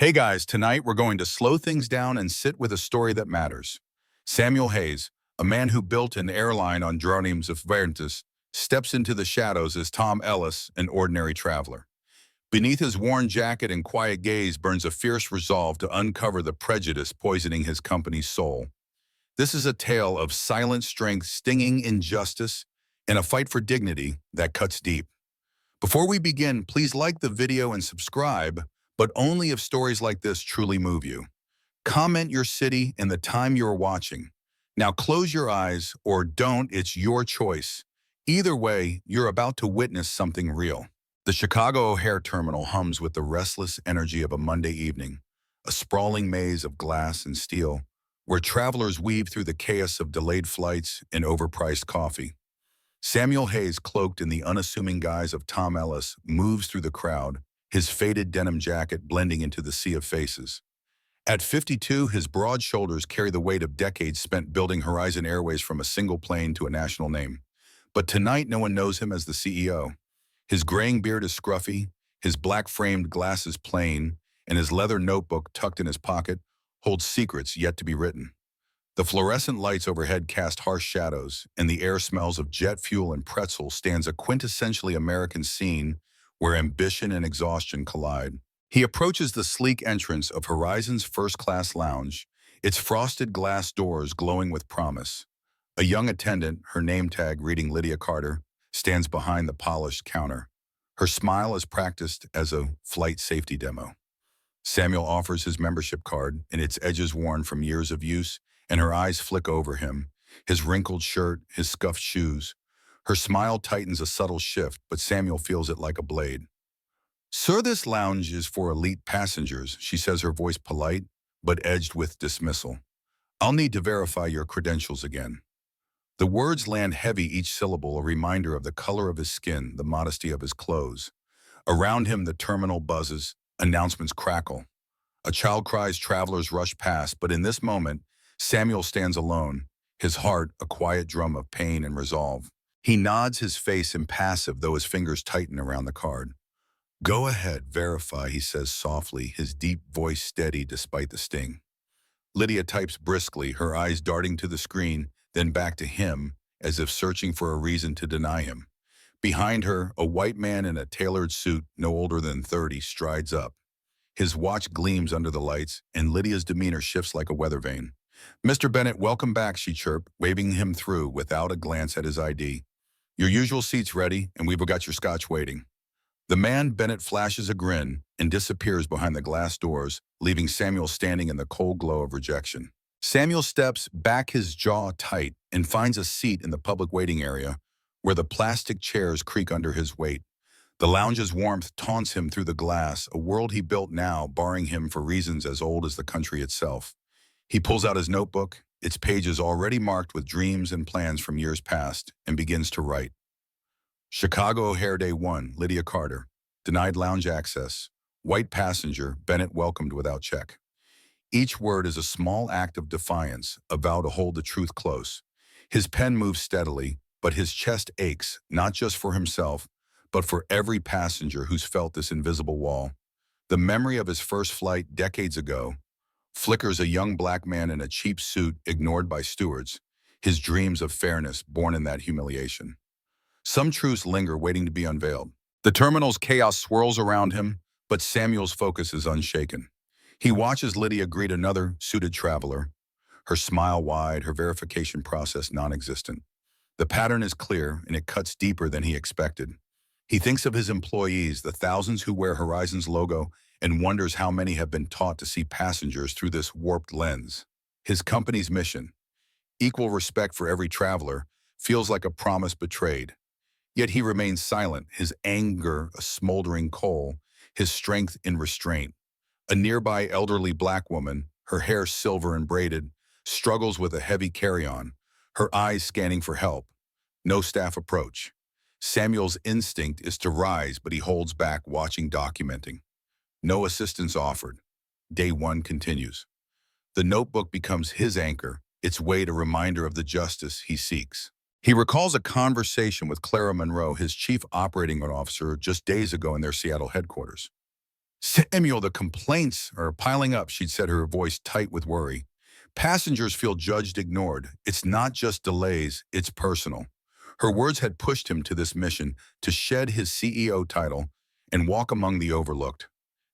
Hey guys, tonight we're going to slow things down and sit with a story that matters. Samuel Hayes, a man who built an airline on dreams of unfairness, steps into the shadows as Tom Ellis, an ordinary traveler. Beneath his worn jacket and quiet gaze burns a fierce resolve to uncover the prejudice poisoning his company's soul. This is a tale of silent strength stinging injustice and a fight for dignity that cuts deep. Before we begin, please like the video and subscribe, but only if stories like this truly move you. Comment your city and the time you're watching. Now close your eyes or don't, it's your choice. Either way, you're about to witness something real. The Chicago O'Hare terminal hums with the restless energy of a Monday evening, a sprawling maze of glass and steel, where travelers weave through the chaos of delayed flights and overpriced coffee. Samuel Hayes, cloaked in the unassuming guise of Tom Ellis, moves through the crowd, his faded denim jacket blending into the sea of faces. At 52, his broad shoulders carry the weight of decades spent building Horizon Airways from a single plane to a national name. But tonight, no one knows him as the CEO. His graying beard is scruffy, his black-framed glasses plain, and his leather notebook tucked in his pocket holds secrets yet to be written. The fluorescent lights overhead cast harsh shadows, and the air smells of jet fuel and pretzel stands a quintessentially American scene where ambition and exhaustion collide. He approaches the sleek entrance of Horizon's first-class lounge, its frosted glass doors glowing with promise. A young attendant, her name tag reading Lydia Carter, stands behind the polished counter. Her smile as practiced as a flight safety demo. Samuel offers his membership card, and its edges worn from years of use, and her eyes flick over him, his wrinkled shirt, his scuffed shoes. Her smile tightens a subtle shift, but Samuel feels it like a blade. "Sir, this lounge is for elite passengers," she says, her voice polite, but edged with dismissal. "I'll need to verify your credentials again." The words land heavy, each syllable a reminder of the color of his skin, the modesty of his clothes. Around him, the terminal buzzes, announcements crackle. A child cries, travelers rush past, but in this moment, Samuel stands alone, his heart a quiet drum of pain and resolve. He nods, his face impassive, though his fingers tighten around the card. "Go ahead, verify," he says softly, his deep voice steady despite the sting. Lydia types briskly, her eyes darting to the screen, then back to him, as if searching for a reason to deny him. Behind her, a white man in a tailored suit, no older than 30, strides up. His watch gleams under the lights, and Lydia's demeanor shifts like a weather vane. "Mr. Bennett, welcome back," she chirped, waving him through without a glance at his ID. "Your usual seat's ready, and we've got your scotch waiting." The man, Bennett, flashes a grin and disappears behind the glass doors, leaving Samuel standing in the cold glow of rejection. Samuel steps back, his jaw tight, and finds a seat in the public waiting area, where the plastic chairs creak under his weight. The lounge's warmth taunts him through the glass, a world he built now, barring him for reasons as old as the country itself. He pulls out his notebook, its pages already marked with dreams and plans from years past, and begins to write. Chicago O'Hare Day 1, Lydia Carter. Denied lounge access. White passenger, Bennett welcomed without check. Each word is a small act of defiance, a vow to hold the truth close. His pen moves steadily, but his chest aches, not just for himself, but for every passenger who's felt this invisible wall. The memory of his first flight decades ago flickers, a young black man in a cheap suit ignored by stewards, his dreams of fairness born in that humiliation. Some truths linger, waiting to be unveiled. The terminal's chaos swirls around him, but Samuel's focus is unshaken. He watches Lydia greet another suited traveler, her smile wide, her verification process non-existent. The pattern is clear, and it cuts deeper than he expected. He thinks of his employees, the thousands who wear Horizon's logo, and wonders how many have been taught to see passengers through this warped lens. His company's mission, equal respect for every traveler, feels like a promise betrayed. Yet he remains silent, his anger a smoldering coal, his strength in restraint. A nearby elderly black woman, her hair silver and braided, struggles with a heavy carry-on, her eyes scanning for help. No staff approach. Samuel's instinct is to rise, but he holds back, watching, documenting. No assistance offered. Day 1 continues. The notebook becomes his anchor, its weight a reminder of the justice he seeks. He recalls a conversation with Clara Monroe, his chief operating officer, just days ago in their Seattle headquarters. Samuel, the complaints are piling up, she'd said, her voice tight with worry. Passengers feel judged, ignored. It's not just delays, it's personal. Her words had pushed him to this mission, to shed his CEO title and walk among the overlooked.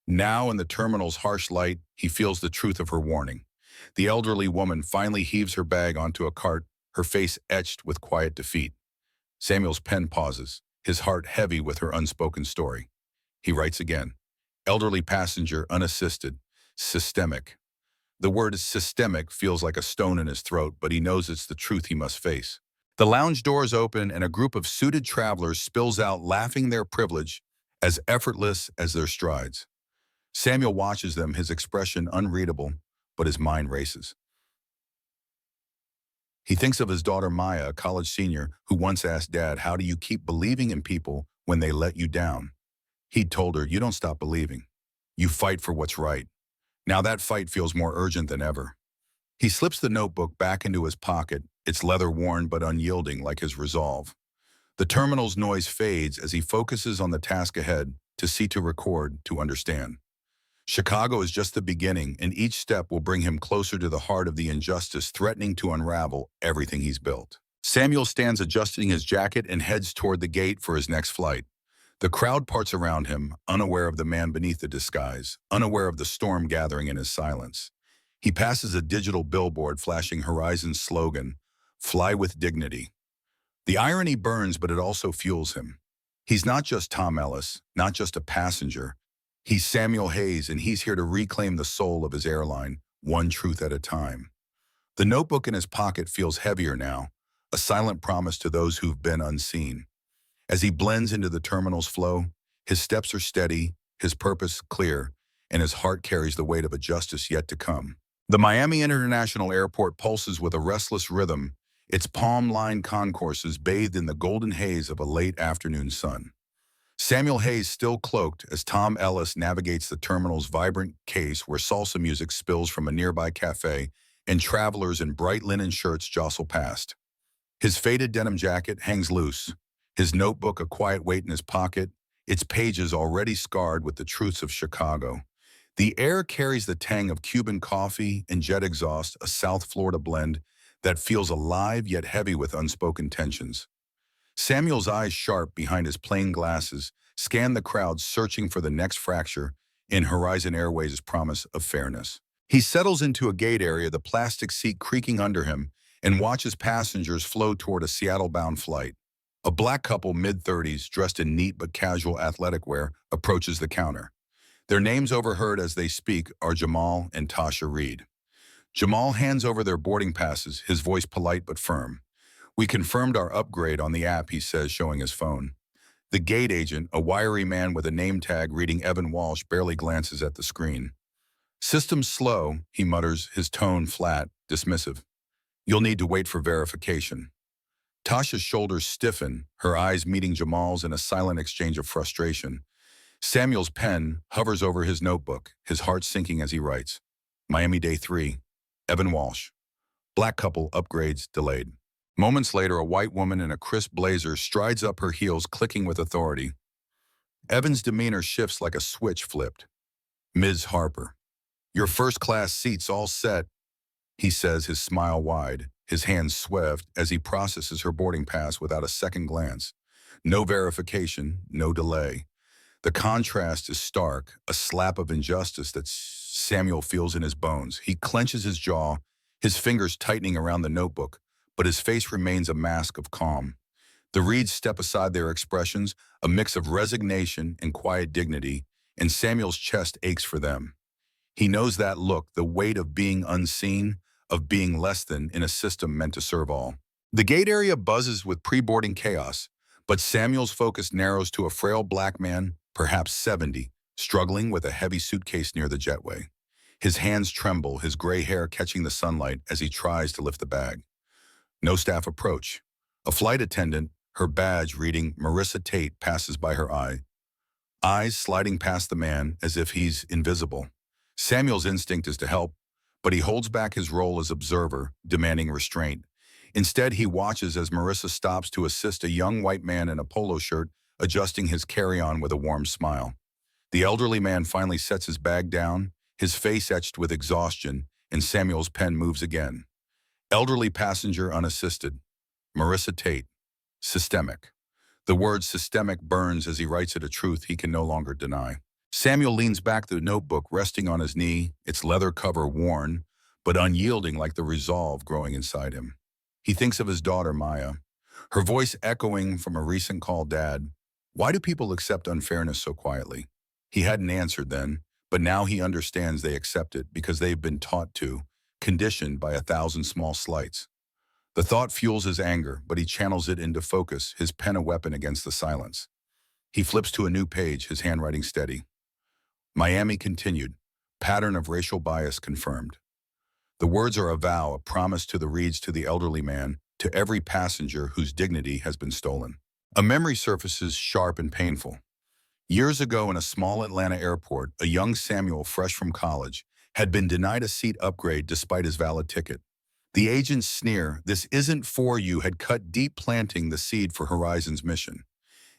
Now, in the terminal's harsh light, he feels the truth of her warning. The elderly woman finally heaves her bag onto a cart, her face etched with quiet defeat. Samuel's pen pauses, his heart heavy with her unspoken story. He writes again. Elderly passenger, unassisted, systemic. The word systemic feels like a stone in his throat, but he knows it's the truth he must face. The lounge doors open and a group of suited travelers spills out, laughing their privilege, as effortless as their strides. Samuel watches them, his expression unreadable, but his mind races. He thinks of his daughter Maya, a college senior, who once asked Dad, "How do you keep believing in people when they let you down?" He'd told her, "You don't stop believing. You fight for what's right." Now that fight feels more urgent than ever. He slips the notebook back into his pocket, its leather worn but unyielding like his resolve. The terminal's noise fades as he focuses on the task ahead, to see, to record, to understand. Chicago is just the beginning, and each step will bring him closer to the heart of the injustice threatening to unravel everything he's built. Samuel stands adjusting his jacket and heads toward the gate for his next flight. The crowd parts around him, unaware of the man beneath the disguise, unaware of the storm gathering in his silence. He passes a digital billboard flashing Horizon's slogan, "Fly with dignity." The irony burns, but it also fuels him. He's not just Tom Ellis, not just a passenger. He's Samuel Hayes, and he's here to reclaim the soul of his airline, one truth at a time. The notebook in his pocket feels heavier now, a silent promise to those who've been unseen. As he blends into the terminal's flow, his steps are steady, his purpose clear, and his heart carries the weight of a justice yet to come. The Miami International Airport pulses with a restless rhythm, its palm-lined concourses bathed in the golden haze of a late afternoon sun. Samuel Hayes still cloaked as Tom Ellis navigates the terminal's vibrant case where salsa music spills from a nearby cafe and travelers in bright linen shirts jostle past. His faded denim jacket hangs loose, his notebook a quiet weight in his pocket, its pages already scarred with the truths of Chicago. The air carries the tang of Cuban coffee and jet exhaust, a South Florida blend that feels alive yet heavy with unspoken tensions. Samuel's eyes, sharp behind his plain glasses, scan the crowd, searching for the next fracture in Horizon Airways' promise of fairness. He settles into a gate area, the plastic seat creaking under him, and watches passengers flow toward a Seattle-bound flight. A black couple, mid-30s, dressed in neat but casual athletic wear, approaches the counter. Their names, overheard as they speak, are Jamal and Tasha Reed. Jamal hands over their boarding passes, his voice polite but firm. "We confirmed our upgrade on the app," he says, showing his phone. The gate agent, a wiry man with a name tag reading Evan Walsh, barely glances at the screen. "System's slow," he mutters, his tone flat, dismissive. "You'll need to wait for verification." Tasha's shoulders stiffen, her eyes meeting Jamal's in a silent exchange of frustration. Samuel's pen hovers over his notebook, his heart sinking as he writes. Miami Day 3, Evan Walsh. Black couple, upgrades delayed. Moments later, a white woman in a crisp blazer strides up, her heels clicking with authority. Evan's demeanor shifts like a switch flipped. "Ms. Harper, your first-class seat's all set," he says, his smile wide, his hands swept as he processes her boarding pass without a second glance. No verification, no delay. The contrast is stark, a slap of injustice that Samuel feels in his bones. He clenches his jaw, his fingers tightening around the notebook, but his face remains a mask of calm. The Reeds step aside, their expressions, a mix of resignation and quiet dignity, and Samuel's chest aches for them. He knows that look, the weight of being unseen, of being less than in a system meant to serve all. The gate area buzzes with pre-boarding chaos, but Samuel's focus narrows to a frail black man, perhaps 70, struggling with a heavy suitcase near the jetway. His hands tremble, his gray hair catching the sunlight as he tries to lift the bag. No staff approach. A flight attendant, her badge reading Marissa Tate, passes by her eye, eyes sliding past the man as if he's invisible. Samuel's instinct is to help, but he holds back his role as observer, demanding restraint. Instead, he watches as Marissa stops to assist a young white man in a polo shirt, adjusting his carry-on with a warm smile. The elderly man finally sets his bag down, his face etched with exhaustion, and Samuel's pen moves again. Elderly passenger unassisted. Marissa Tate. Systemic. The word systemic burns as he writes it, a truth he can no longer deny. Samuel leans back, the notebook resting on his knee, its leather cover worn, but unyielding like the resolve growing inside him. He thinks of his daughter, Maya, her voice echoing from a recent call, "Dad, why do people accept unfairness so quietly?" He hadn't answered then, but now he understands they accept it because they've been taught to, conditioned by 1,000 small slights. The thought fuels his anger, but he channels it into focus, his pen a weapon against the silence. He flips to a new page, his handwriting steady. Miami continued. Pattern of racial bias confirmed. The words are a vow, a promise to the reads, to the elderly man, to every passenger whose dignity has been stolen. A memory surfaces, sharp and painful. Years ago in a small Atlanta airport, a young Samuel, fresh from college, had been denied a seat upgrade despite his valid ticket. The agent's sneer, "This isn't for you," had cut deep, planting the seed for Horizon's mission.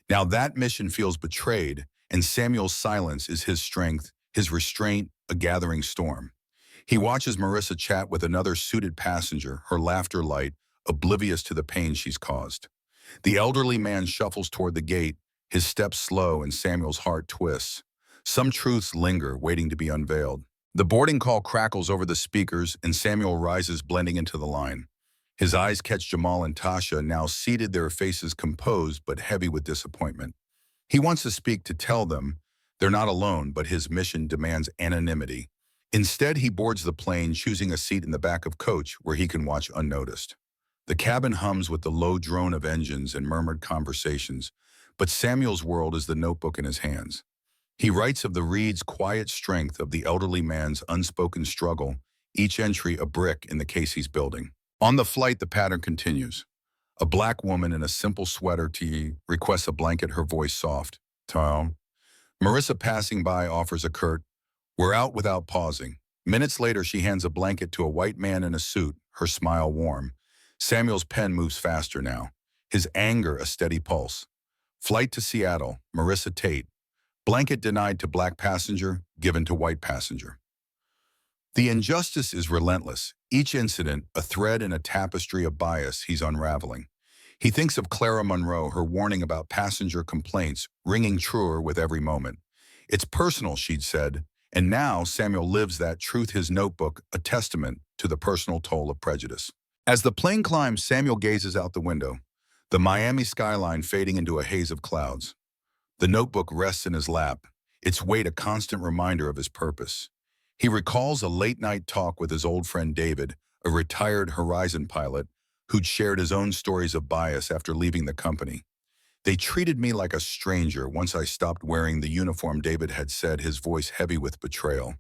Now that mission feels betrayed, and Samuel's silence is his strength, his restraint, a gathering storm. He watches Marissa chat with another suited passenger, her laughter light, oblivious to the pain she's caused. The elderly man shuffles toward the gate, his steps slow, and Samuel's heart twists. Some truths linger, waiting to be unveiled. The boarding call crackles over the speakers, and Samuel rises, blending into the line. His eyes catch Jamal and Tasha, now seated, their faces composed but heavy with disappointment. He wants to speak, to tell them they're not alone, but his mission demands anonymity. Instead, he boards the plane, choosing a seat in the back of coach where he can watch unnoticed. The cabin hums with the low drone of engines and murmured conversations, but Samuel's world is the notebook in his hands. He writes of the reed's quiet strength, of the elderly man's unspoken struggle, each entry a brick in the case he's building. On the flight, the pattern continues. A black woman in a simple sweater tee requests a blanket, her voice soft. Tom. Marissa, passing by, offers a curt, "We're out," without pausing. Minutes later, she hands a blanket to a white man in a suit, her smile warm. Samuel's pen moves faster now, his anger a steady pulse. Flight to Seattle, Marissa Tate. Blanket denied to black passenger, given to white passenger. The injustice is relentless, each incident a thread in a tapestry of bias he's unraveling. He thinks of Clara Monroe, her warning about passenger complaints, ringing truer with every moment. "It's personal," she'd said, and now Samuel lives that truth, his notebook, a testament to the personal toll of prejudice. As the plane climbs, Samuel gazes out the window, the Miami skyline fading into a haze of clouds. The notebook rests in his lap, its weight a constant reminder of his purpose. He recalls a late-night talk with his old friend David, a retired Horizon pilot who'd shared his own stories of bias after leaving the company. "They treated me like a stranger once I stopped wearing the uniform," David had said, his voice heavy with betrayal.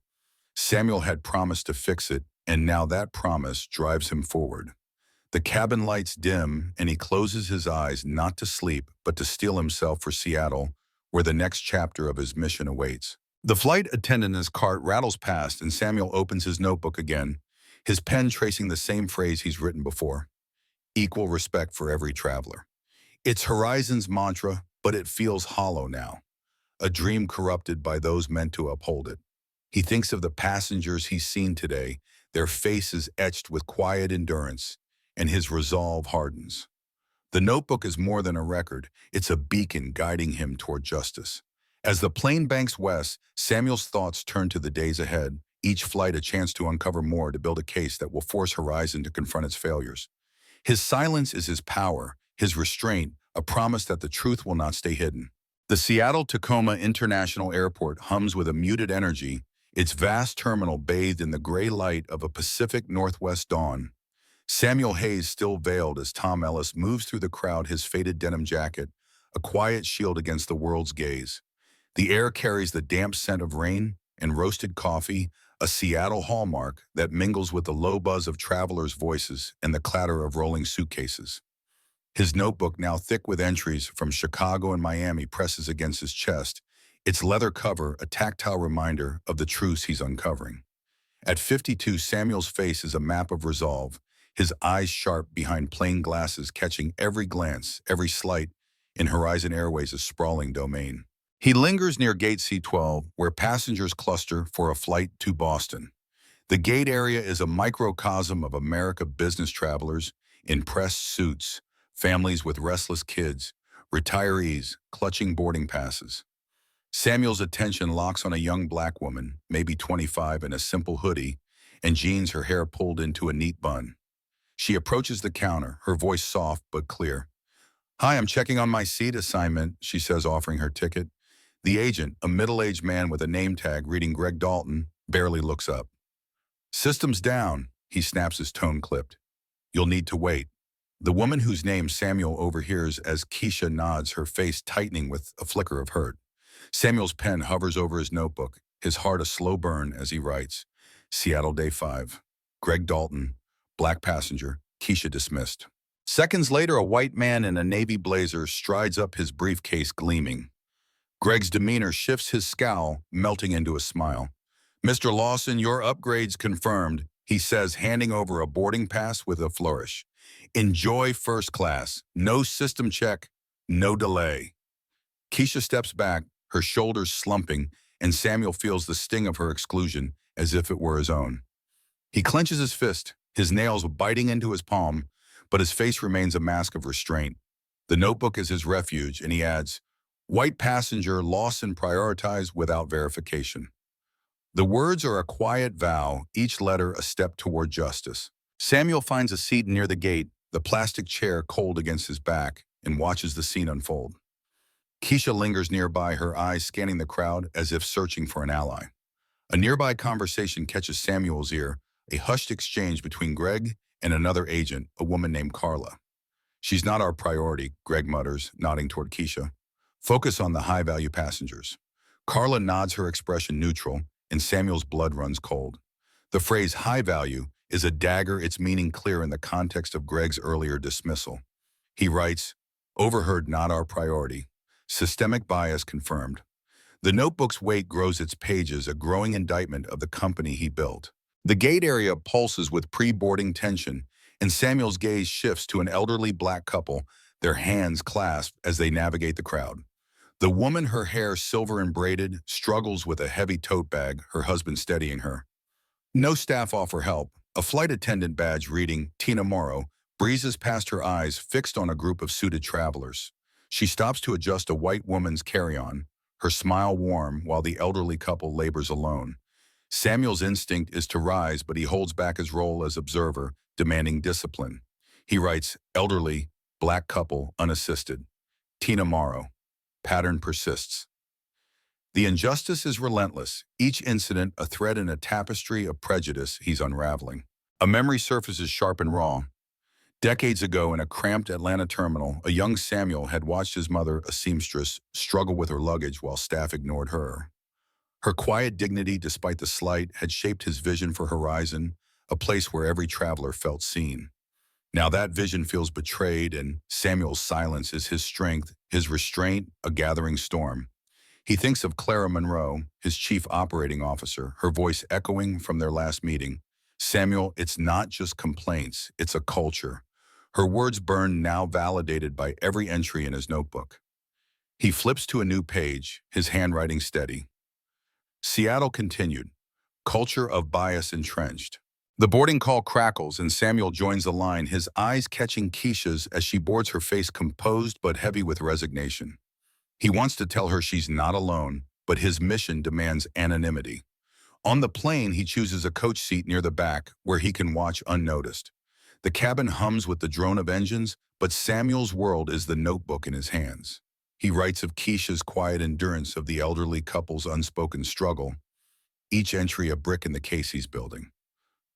Samuel had promised to fix it, and now that promise drives him forward. The cabin lights dim, and he closes his eyes, not to sleep, but to steel himself for Seattle, where the next chapter of his mission awaits. The flight attendant in his cart rattles past, and Samuel opens his notebook again, his pen tracing the same phrase he's written before. Equal respect for every traveler. It's Horizon's mantra, but it feels hollow now. A dream corrupted by those meant to uphold it. He thinks of the passengers he's seen today, their faces etched with quiet endurance, and his resolve hardens. The notebook is more than a record, it's a beacon guiding him toward justice. As the plane banks west, Samuel's thoughts turn to the days ahead, each flight a chance to uncover more, to build a case that will force Horizon to confront its failures. His silence is his power, his restraint, a promise that the truth will not stay hidden. The Seattle-Tacoma International Airport hums with a muted energy, its vast terminal bathed in the gray light of a Pacific Northwest dawn. Samuel Hayes still veiled as Tom Ellis moves through the crowd, his faded denim jacket, a quiet shield against the world's gaze. The air carries the damp scent of rain and roasted coffee, a Seattle hallmark that mingles with the low buzz of travelers' voices and the clatter of rolling suitcases. His notebook, now thick with entries from Chicago and Miami, presses against his chest, its leather cover a tactile reminder of the truths he's uncovering. At 52, Samuel's face is a map of resolve, his eyes sharp behind plain glasses, catching every glance, every slight in Horizon Airways' sprawling domain. He lingers near Gate C-12, where passengers cluster for a flight to Boston. The gate area is a microcosm of America business travelers in pressed suits, families with restless kids, retirees clutching boarding passes. Samuel's attention locks on a young black woman, maybe 25, in a simple hoodie and jeans, her hair pulled into a neat bun. She approaches the counter, her voice soft but clear. "Hi, I'm checking on my seat assignment," she says, offering her ticket. The agent, a middle-aged man with a name tag reading Greg Dalton, barely looks up. "System's down," he snaps, his tone clipped. "You'll need to wait." The woman, whose name Samuel overhears as Keisha, nods, her face tightening with a flicker of hurt. Samuel's pen hovers over his notebook, his heart a slow burn as he writes, "Seattle, Day 5. Greg Dalton, black passenger, Keisha dismissed." Seconds later, a white man in a navy blazer strides up, his briefcase gleaming. Greg's demeanor shifts, his scowl melting into a smile. "Mr. Lawson, your upgrade's confirmed," he says, handing over a boarding pass with a flourish. "Enjoy first class. No system check, no delay." Keisha steps back, her shoulders slumping, and Samuel feels the sting of her exclusion as if it were his own. He clenches his fist, his nails biting into his palm, but his face remains a mask of restraint. The notebook is his refuge, and he adds, "White passenger, Lawson prioritized without verification." The words are a quiet vow, each letter a step toward justice. Samuel finds a seat near the gate, the plastic chair cold against his back, and watches the scene unfold. Keisha lingers nearby, her eyes scanning the crowd as if searching for an ally. A nearby conversation catches Samuel's ear, a hushed exchange between Greg and another agent, a woman named Carla. "She's not our priority," Greg mutters, nodding toward Keisha. "Focus on the high-value passengers." Carla nods, her expression neutral, and Samuel's blood runs cold. The phrase high value is a dagger, its meaning clear in the context of Greg's earlier dismissal. He writes, "Overheard, not our priority. Systemic bias confirmed." The notebook's weight grows, its pages a growing indictment of the company he built. The gate area pulses with pre-boarding tension, and Samuel's gaze shifts to an elderly black couple, their hands clasped as they navigate the crowd. The woman, her hair silver and braided, struggles with a heavy tote bag, her husband steadying her. No staff offer help. A flight attendant badge reading Tina Morrow breezes past, her eyes fixed on a group of suited travelers. She stops to adjust a white woman's carry-on, her smile warm while the elderly couple labors alone. Samuel's instinct is to rise, but he holds back his role as observer, demanding discipline. He writes, "Elderly, black couple, unassisted. Tina Morrow. Pattern persists." The injustice is relentless, each incident a thread in a tapestry of prejudice he's unraveling. A memory surfaces sharp and raw. Decades ago, in a cramped Atlanta terminal, a young Samuel had watched his mother, a seamstress, struggle with her luggage while staff ignored her. Her quiet dignity, despite the slight, had shaped his vision for Horizon, a place where every traveler felt seen. Now that vision feels betrayed, and Samuel's silence is his strength, his restraint, a gathering storm. He thinks of Clara Monroe, his chief operating officer, her voice echoing from their last meeting. "Samuel, it's not just complaints, it's a culture." Her words burn, now validated by every entry in his notebook. He flips to a new page, his handwriting steady. Seattle continued. Culture of bias entrenched. The boarding call crackles, and Samuel joins the line, his eyes catching Keisha's as she boards, her face composed but heavy with resignation. He wants to tell her she's not alone, but his mission demands anonymity. On the plane, he chooses a coach seat near the back where he can watch unnoticed. The cabin hums with the drone of engines, but Samuel's world is the notebook in his hands. He writes of Keisha's quiet endurance, of the elderly couple's unspoken struggle, each entry a brick in the case he's building.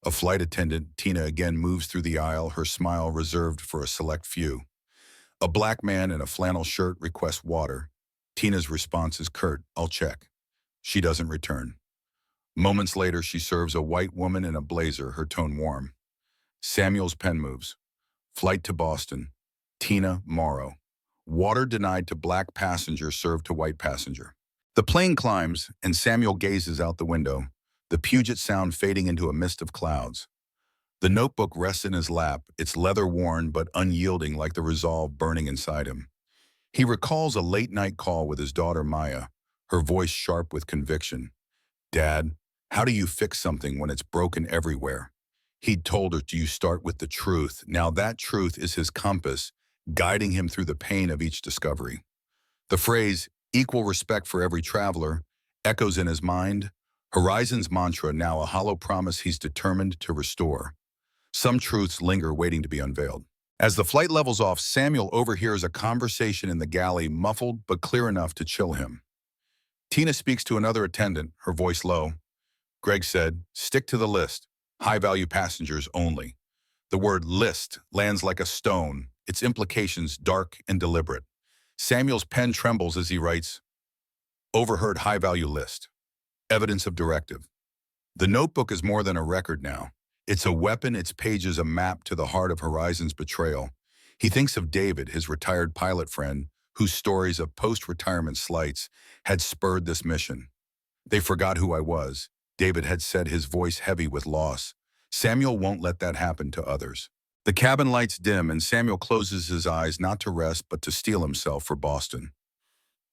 A flight attendant, Tina, again moves through the aisle, her smile reserved for a select few. A black man in a flannel shirt requests water. Tina's response is curt, "I'll check." She doesn't return. Moments later, she serves a white woman in a blazer, her tone warm. Samuel's pen moves. Flight to Boston. Tina Morrow. Water denied to black passenger, served to white passenger. The plane climbs, and Samuel gazes out the window, the Puget Sound fading into a mist of clouds. The notebook rests in his lap, its leather worn but unyielding, like the resolve burning inside him. He recalls a late-night call with his daughter Maya, her voice sharp with conviction. "Dad, how do you fix something when it's broken everywhere?" He'd told her, "Do you start with the truth?" Now that truth is his compass, guiding him through the pain of each discovery. The phrase, "equal respect for every traveler," echoes in his mind, Horizon's mantra now a hollow promise he's determined to restore. Some truths linger waiting to be unveiled. As the flight levels off, Samuel overhears a conversation in the galley, muffled but clear enough to chill him. Tina speaks to another attendant, her voice low. Greg said, "Stick to the list. High-value passengers only." The word list lands like a stone, its implications dark and deliberate. Samuel's pen trembles as he writes, "Overheard high-value list. Evidence of directive." The notebook is more than a record now. It's a weapon, its pages a map to the heart of Horizon's betrayal. He thinks of David, his retired pilot friend, whose stories of post-retirement slights had spurred this mission. "They forgot who I was," David had said, his voice heavy with loss. Samuel won't let that happen to others. The cabin lights dim and Samuel closes his eyes not to rest but to steel himself for Boston.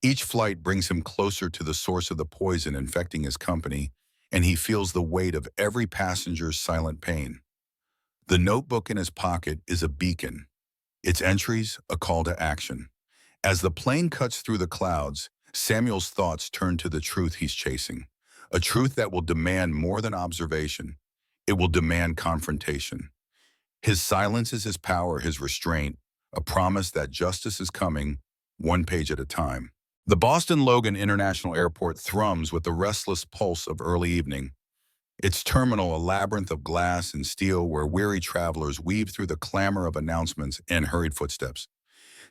Each flight brings him closer to the source of the poison infecting his company, and he feels the weight of every passenger's silent pain. The notebook in his pocket is a beacon, its entries a call to action. As the plane cuts through the clouds, Samuel's thoughts turn to the truth he's chasing, a truth that will demand more than observation. It will demand confrontation. His silence is his power, his restraint, a promise that justice is coming, one page at a time. The Boston Logan International Airport thrums with the restless pulse of early evening. Its terminal a labyrinth of glass and steel where weary travelers weave through the clamor of announcements and hurried footsteps.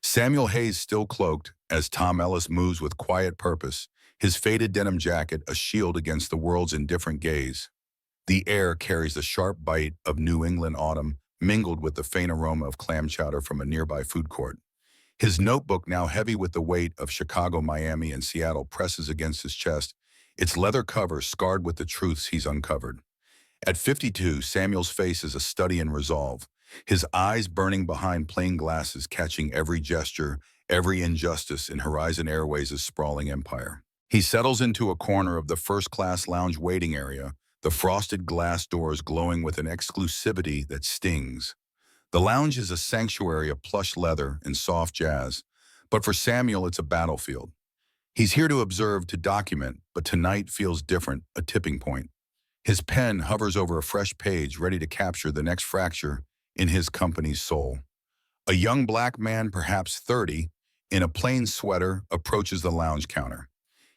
Samuel Hayes still cloaked as Tom Ellis moves with quiet purpose, his faded denim jacket a shield against the world's indifferent gaze. The air carries the sharp bite of New England autumn, mingled with the faint aroma of clam chowder from a nearby food court. His notebook, now heavy with the weight of Chicago, Miami, and Seattle, presses against his chest, its leather cover scarred with the truths he's uncovered. At 52, Samuel's face is a study in resolve, his eyes burning behind plain glasses, catching every gesture, every injustice in Horizon Airways' sprawling empire. He settles into a corner of the first-class lounge waiting area, the frosted glass doors glowing with an exclusivity that stings. The lounge is a sanctuary of plush leather and soft jazz, but for Samuel it's a battlefield. He's here to observe, to document, but tonight feels different, a tipping point. His pen hovers over a fresh page, ready to capture the next fracture in his company's soul. A young black man, perhaps 30, in a plain sweater, approaches the lounge counter.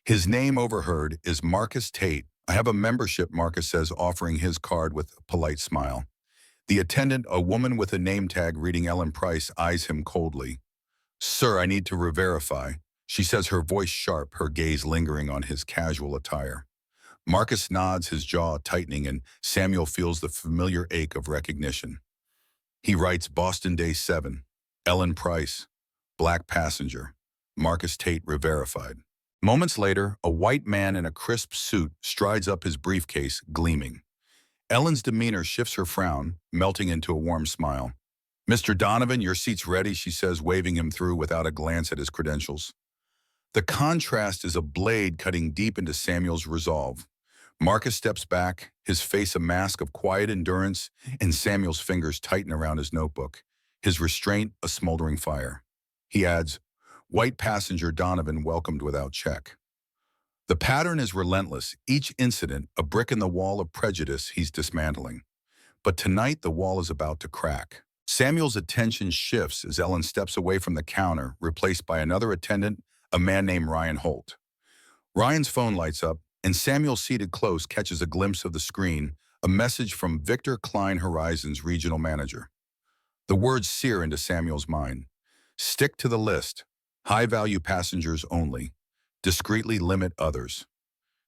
His name overheard is Marcus Tate. "I have a membership," Marcus says, offering his card with a polite smile. The attendant, a woman with a name tag reading Ellen Price, eyes him coldly. "Sir, I need to re-verify," she says, her voice sharp, her gaze lingering on his casual attire. Marcus nods, his jaw tightening, and Samuel feels the familiar ache of recognition. He writes Boston Day 7, Ellen Price, black passenger, Marcus Tate re-verified. Moments later, a white man in a crisp suit strides up, his briefcase gleaming. Ellen's demeanor shifts, her frown, melting into a warm smile. "Mr. Donovan, your seat's ready," she says, waving him through without a glance at his credentials. The contrast is a blade cutting deep into Samuel's resolve. Marcus steps back, his face a mask of quiet endurance, and Samuel's fingers tighten around his notebook, his restraint a smoldering fire. He adds, "White passenger Donovan welcomed without check." The pattern is relentless, each incident a brick in the wall of prejudice he's dismantling. But tonight the wall is about to crack. Samuel's attention shifts as Ellen steps away from the counter, replaced by another attendant, a man named Ryan Holt. Ryan's phone lights up, and Samuel, seated close, catches a glimpse of the screen, a message from Victor Klein, Horizon's regional manager. The words sear into Samuel's mind. "Stick to the list. High-value passengers only. Discreetly limit others."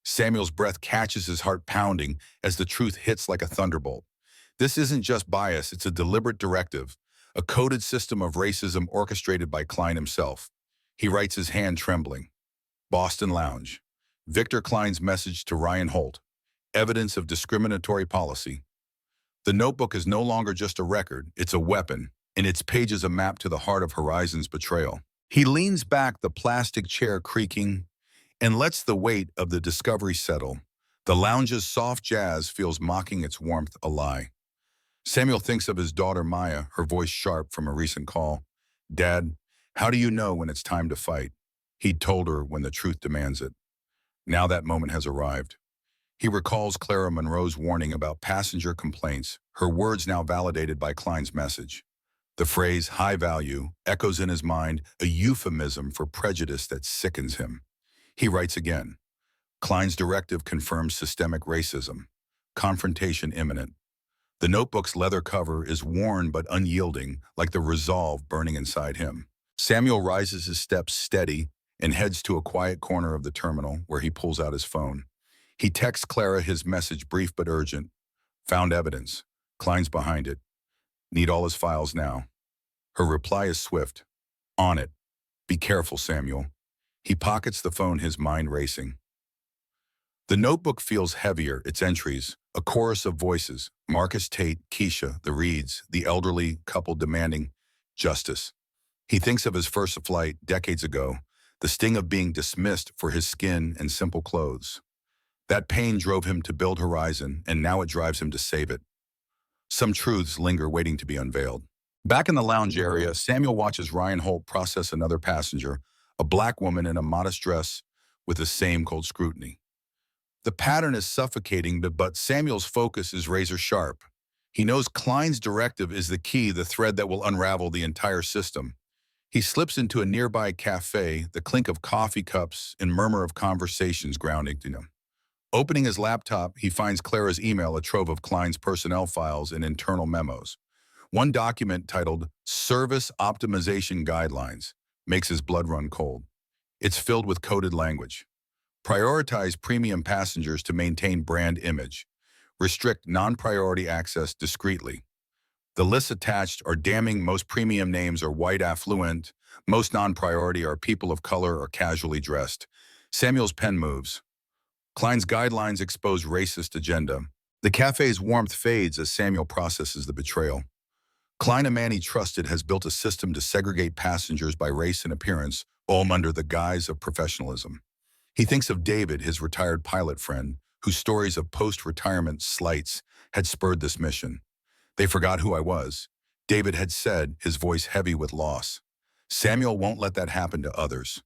Samuel's breath catches, his heart pounding as the truth hits like a thunderbolt. This isn't just bias, it's a deliberate directive, a coded system of racism orchestrated by Klein himself. He writes, his hand trembling. Boston Lounge. Victor Klein's message to Ryan Holt. Evidence of discriminatory policy. The notebook is no longer just a record, it's a weapon, and its pages a map to the heart of Horizon's betrayal. He leans back, the plastic chair creaking, and lets the weight of the discovery settle. The lounge's soft jazz feels mocking its warmth a lie. Samuel thinks of his daughter Maya, her voice sharp from a recent call. Dad, how do you know when it's time to fight? He'd told her when the truth demands it. Now that moment has arrived. He recalls Clara Monroe's warning about passenger complaints, her words now validated by Klein's message. The phrase high value echoes in his mind, a euphemism for prejudice that sickens him. He writes again. Klein's directive confirms systemic racism. Confrontation imminent. The notebook's leather cover is worn but unyielding, like the resolve burning inside him. Samuel rises his steps steady and heads to a quiet corner of the terminal where he pulls out his phone. He texts Clara his message, brief but urgent. Found evidence. Klein's behind it. Need all his files now. Her reply is swift. On it. Be careful, Samuel. He pockets the phone, his mind racing. The notebook feels heavier, its entries, a chorus of voices, Marcus Tate, Keisha, the Reeds, the elderly couple demanding justice. He thinks of his first flight decades ago, the sting of being dismissed for his skin and simple clothes. That pain drove him to build Horizon, and now it drives him to save it. Some truths linger waiting to be unveiled. Back in the lounge area, Samuel watches Ryan Holt process another passenger, a black woman in a modest dress, with the same cold scrutiny. The pattern is suffocating, but Samuel's focus is razor sharp. He knows Klein's directive is the key, the thread that will unravel the entire system. He slips into a nearby cafe, the clink of coffee cups and murmur of conversations grounding to him. Opening his laptop, he finds Clara's email, a trove of Klein's personnel files and internal memos. One document titled Service Optimization Guidelines makes his blood run cold. It's filled with coded language. Prioritize premium passengers to maintain brand image. Restrict non-priority access discreetly. The lists attached are damning. Most premium names are white affluent. Most non-priority are people of color or casually dressed. Samuel's pen moves. Klein's guidelines expose racist agenda. The cafe's warmth fades as Samuel processes the betrayal. Klein, a man he trusted, has built a system to segregate passengers by race and appearance, all under the guise of professionalism. He thinks of David, his retired pilot friend, whose stories of post-retirement slights had spurred this mission. They forgot who I was, David had said, his voice heavy with loss. Samuel won't let that happen to others.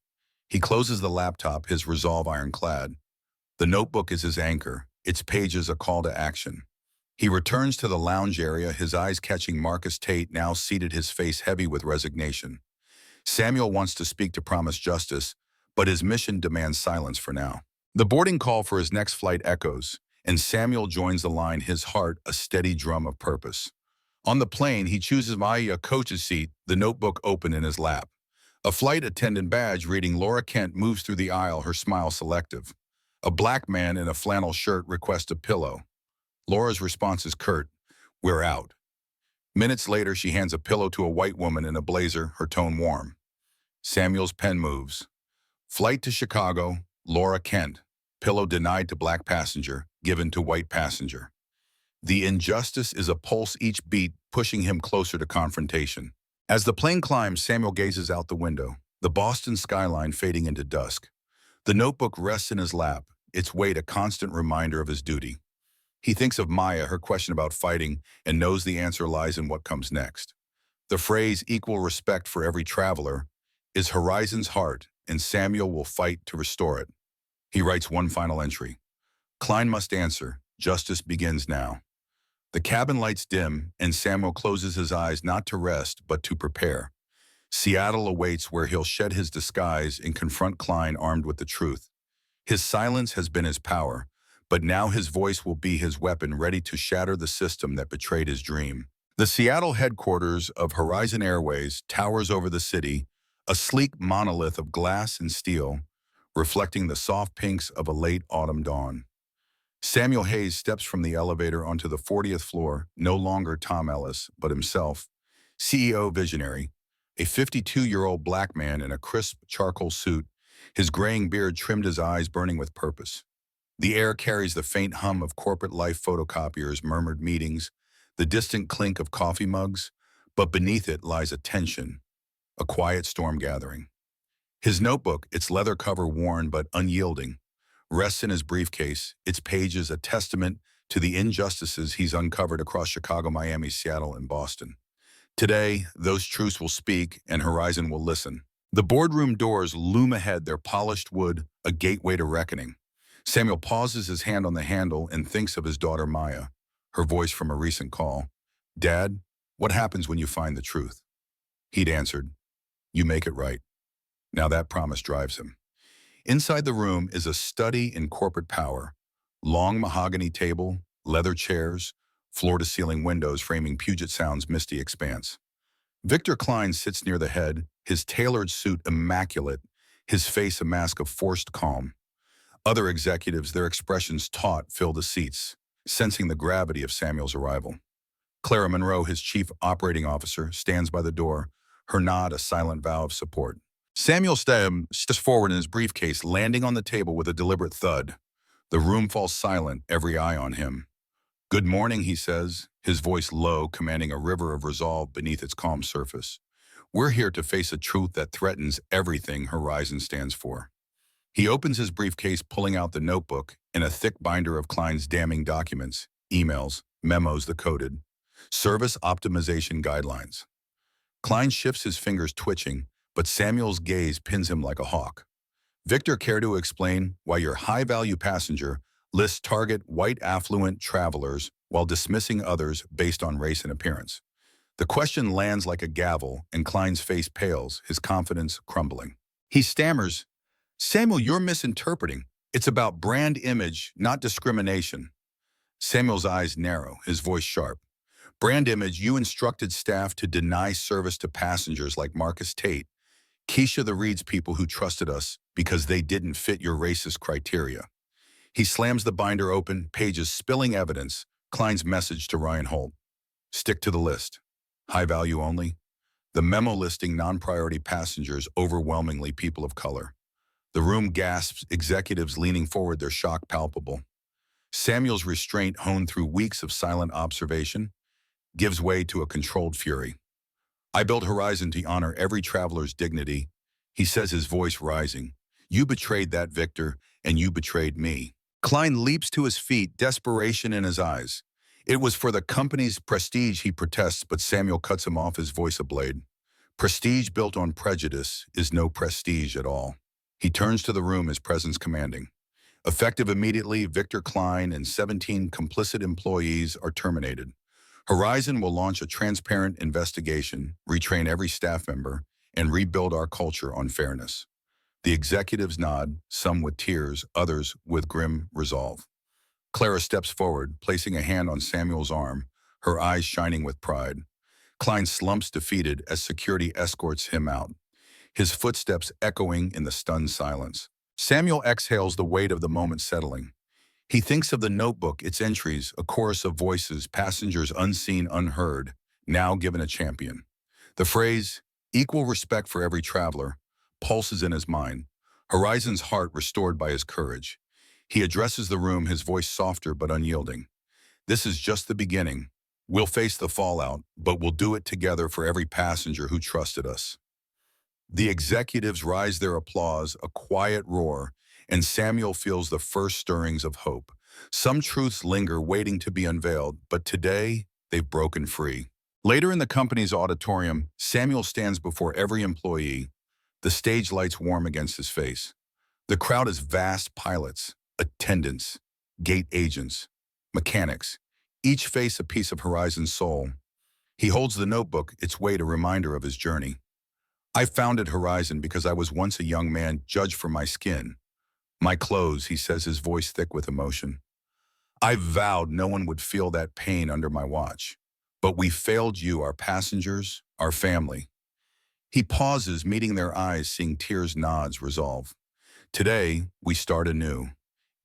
He closes the laptop, his resolve ironclad. The notebook is his anchor, its pages a call to action. He returns to the lounge area, his eyes catching Marcus Tate, now seated, his face heavy with resignation. Samuel wants to speak to promise justice, but his mission demands silence for now. The boarding call for his next flight echoes, and Samuel joins the line, his heart a steady drum of purpose. On the plane, he chooses Maya a coach's seat, the notebook open in his lap. A flight attendant badge reading Laura Kent moves through the aisle, her smile selective. A black man in a flannel shirt requests a pillow. Laura's response is curt, "We're out." Minutes later, she hands a pillow to a white woman in a blazer, her tone warm. Samuel's pen moves. Flight to Chicago, Laura Kent. Pillow denied to black passenger, given to white passenger. The injustice is a pulse, each beat pushing him closer to confrontation. As the plane climbs, Samuel gazes out the window, the Boston skyline fading into dusk. The notebook rests in his lap, its weight a constant reminder of his duty. He thinks of Maya, her question about fighting, and knows the answer lies in what comes next. The phrase, equal respect for every traveler, is Horizon's heart, and Samuel will fight to restore it. He writes one final entry. Klein must answer. Justice begins now. The cabin lights dim, and Samuel closes his eyes not to rest, but to prepare. Seattle awaits, where he'll shed his disguise and confront Klein armed with the truth. His silence has been his power, but now his voice will be his weapon, ready to shatter the system that betrayed his dream. The Seattle headquarters of Horizon Airways towers over the city, a sleek monolith of glass and steel, reflecting the soft pinks of a late autumn dawn. Samuel Hayes steps from the elevator onto the 40th floor, no longer Tom Ellis, but himself, CEO visionary, a 52-year-old black man in a crisp charcoal suit, his graying beard trimmed, his eyes burning with purpose. The air carries the faint hum of corporate life, photocopiers, murmured meetings, the distant clink of coffee mugs, but beneath it lies a tension, a quiet storm gathering. His notebook, its leather cover worn but unyielding, rests in his briefcase, its pages a testament to the injustices he's uncovered across Chicago, Miami, Seattle, and Boston. Today, those truths will speak and Horizon will listen. The boardroom doors loom ahead, their polished wood a gateway to reckoning. Samuel pauses, his hand on the handle, and thinks of his daughter Maya, her voice from a recent call. "Dad, what happens when you find the truth?" He'd answered, "You make it right." Now that promise drives him. Inside the room is a study in corporate power. Long mahogany table, leather chairs, floor-to-ceiling windows framing Puget Sound's misty expanse. Victor Klein sits near the head, his tailored suit immaculate, his face a mask of forced calm. Other executives, their expressions taut, fill the seats, sensing the gravity of Samuel's arrival. Clara Monroe, his chief operating officer, stands by the door, her nod a silent vow of support. Samuel steps forward in his briefcase, landing on the table with a deliberate thud. The room falls silent, every eye on him. "Good morning," he says, his voice low, commanding a river of resolve beneath its calm surface. "We're here to face a truth that threatens everything Horizon stands for." He opens his briefcase, pulling out the notebook and a thick binder of Klein's damning documents, emails, memos, the coded service optimization guidelines. Klein shifts, his fingers twitching, but Samuel's gaze pins him like a hawk. "Victor, care to explain why your high-value passenger lists target white affluent travelers while dismissing others based on race and appearance?" The question lands like a gavel, and Klein's face pales, his confidence crumbling. He stammers, "Samuel, you're misinterpreting. It's about brand image, not discrimination." Samuel's eyes narrow, his voice sharp. "Brand image, you instructed staff to deny service to passengers like Marcus Tate, Keisha the Reed's people who trusted us because they didn't fit your racist criteria." He slams the binder open, pages spilling evidence, Klein's message to Ryan Holt. "Stick to the list. High value only." The memo listing non-priority passengers, overwhelmingly people of color. The room gasps, executives leaning forward, their shock palpable. Samuel's restraint, honed through weeks of silent observation, gives way to a controlled fury. "I built Horizon to honor every traveler's dignity," he says, his voice rising. "You betrayed that, Victor, and you betrayed me." Klein leaps to his feet, desperation in his eyes. It was for the company's prestige, he protests, but Samuel cuts him off, his voice ablade. "Prestige built on prejudice is no prestige at all." He turns to the room, his presence commanding. Effective immediately, Victor Klein and 17 complicit employees are terminated. Horizon will launch a transparent investigation, retrain every staff member, and rebuild our culture on fairness. The executives nod, some with tears, others with grim resolve. Clara steps forward, placing a hand on Samuel's arm, her eyes shining with pride. Klein slumps defeated as security escorts him out, his footsteps echoing in the stunned silence. Samuel exhales, the weight of the moment settling. He thinks of the notebook, its entries, a chorus of voices, passengers unseen, unheard, now given a champion. The phrase, "equal respect for every traveler," pulses in his mind, Horizon's heart restored by his courage. He addresses the room, his voice softer but unyielding. "This is just the beginning. We'll face the fallout, but we'll do it together for every passenger who trusted us." The executives rise their applause, a quiet roar, and Samuel feels the first stirrings of hope. Some truths linger, waiting to be unveiled, but today they've broken free. Later in the company's auditorium, Samuel stands before every employee, the stage lights warm against his face. The crowd is vast: pilots, attendants, gate agents, mechanics, each face a piece of Horizon's soul. He holds the notebook, its weight a reminder of his journey. "I founded Horizon because I was once a young man judged for my skin. My clothes," he says, his voice thick with emotion. "I vowed no one would feel that pain under my watch. But we failed you, our passengers, our family." He pauses, meeting their eyes, seeing tears, nods, resolve. "Today, we start anew.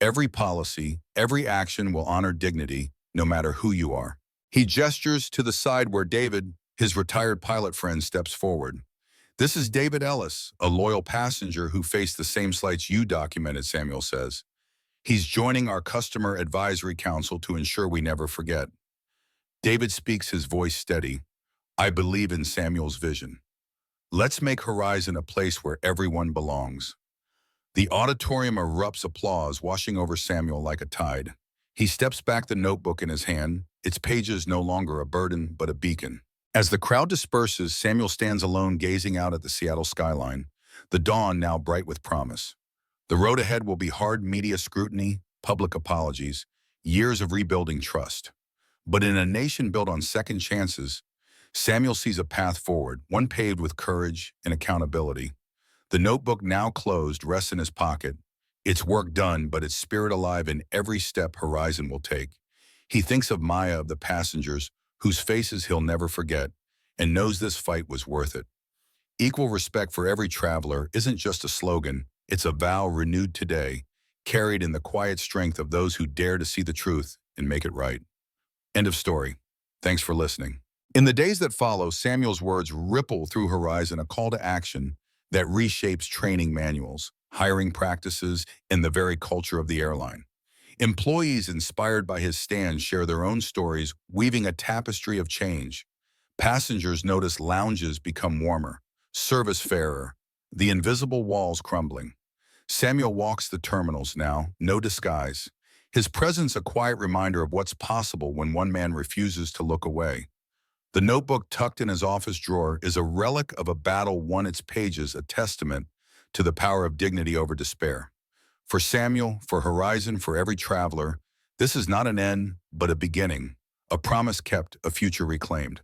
Every policy, every action will honor dignity, no matter who you are." He gestures to the side where David, his retired pilot friend, steps forward. "This is David Ellis, a loyal passenger who faced the same slights you documented," Samuel says. "He's joining our Customer Advisory Council to ensure we never forget." David speaks, his voice steady. "I believe in Samuel's vision. Let's make Horizon a place where everyone belongs. The auditorium erupts applause, washing over Samuel like a tide. He steps back, the notebook in his hand, its pages no longer a burden, but a beacon. As the crowd disperses, Samuel stands alone, gazing out at the Seattle skyline, the dawn now bright with promise. The road ahead will be hard: media scrutiny, public apologies, years of rebuilding trust. But in a nation built on second chances, Samuel sees a path forward, one paved with courage and accountability. The notebook, now closed, rests in his pocket, its work done, but its spirit alive in every step Horizon will take. He thinks of Maya, of the passengers, whose faces he'll never forget, and knows this fight was worth it. Equal respect for every traveler isn't just a slogan, it's a vow renewed today, carried in the quiet strength of those who dare to see the truth and make it right. End of story. Thanks for listening. In the days that follow, Samuel's words ripple through Horizon, a call to action that reshapes training manuals, hiring practices, and the very culture of the airline. Employees inspired by his stand share their own stories, weaving a tapestry of change. Passengers notice lounges become warmer, service fairer, the invisible walls crumbling. Samuel walks the terminals now, no disguise. His presence a quiet reminder of what's possible when one man refuses to look away. The notebook tucked in his office drawer is a relic of a battle won, its pages a testament to the power of dignity over despair. For Samuel, for Horizon, for every traveler, this is not an end, but a beginning, a promise kept, a future reclaimed.